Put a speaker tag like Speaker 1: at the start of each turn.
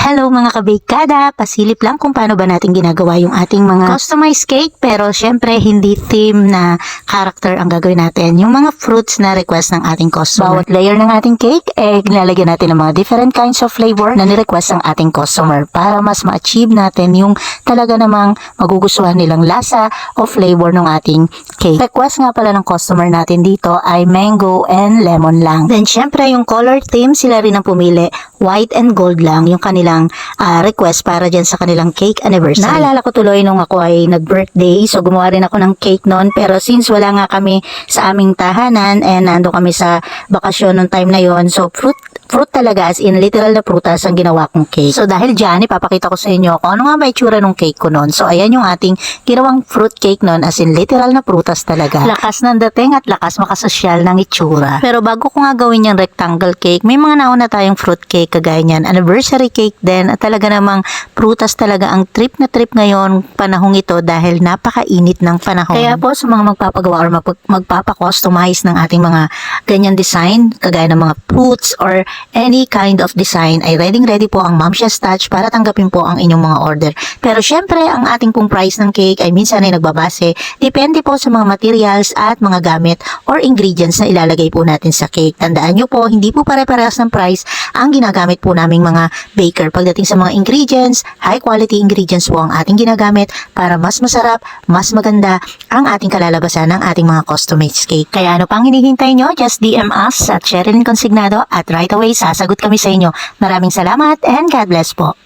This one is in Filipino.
Speaker 1: Hello mga kabikada! Pasilip lang kung paano ba natin ginagawa yung ating mga customized cake, pero syempre hindi theme na character ang gagawin natin. Yung mga fruits na request ng ating customer. Bawat layer ng ating cake, nilalagyan natin ng mga different kinds of flavor na ni-request ng ating customer para mas ma-achieve natin yung talaga namang magugustuhan nilang lasa o flavor ng ating cake. Request nga pala ng customer natin dito ay mango and lemon lang. Then syempre yung color theme, sila rin ang pumili. White and gold lang yung kanilang request para dyan sa kanilang cake anniversary. Naalala ko tuloy nung ako ay nag-birthday, so gumawa rin ako ng cake noon, pero since wala nga kami sa aming tahanan and nando kami sa bakasyon nung time na yon, so fruit talaga, as in literal na prutas ang ginawa kong cake. So dahil dyan, ipapakita ko sa inyo kung ano nga ba itsura ng cake ko noon. So ayan yung ating ginawang fruit cake noon, as in literal na prutas talaga. Lakas ng dating at lakas makasosyal ng itsura. Pero bago ko nga gawin yung rectangle cake, may mga nauna tayong fruit cake kagaya niyan. Anniversary cake din, at talaga namang prutas talaga ang trip na trip ngayon panahong ito dahil napakainit ng panahon. Kaya po sa mga magpapagawa or magpapakustomize ng ating mga ganyan design, kagaya ng mga fruits or any kind of design, ay ready po ang Momsha's Touch para tanggapin po ang inyong mga order. Pero syempre, ang ating pong price ng cake ay minsan ay nagbabase. Depende po sa mga materials at mga gamit or ingredients na ilalagay po natin sa cake. Tandaan nyo po, hindi po pare-parehas ng price ang ginagamit po naming mga baker. Pagdating sa mga ingredients, high quality ingredients po ang ating ginagamit para mas masarap, mas maganda ang ating kalalabasan ng ating mga customized cake. Kaya ano pang hinihintay nyo? Just DM us at Sherilyn Consignado at right away sasagot kami sa inyo. Maraming salamat and God bless po.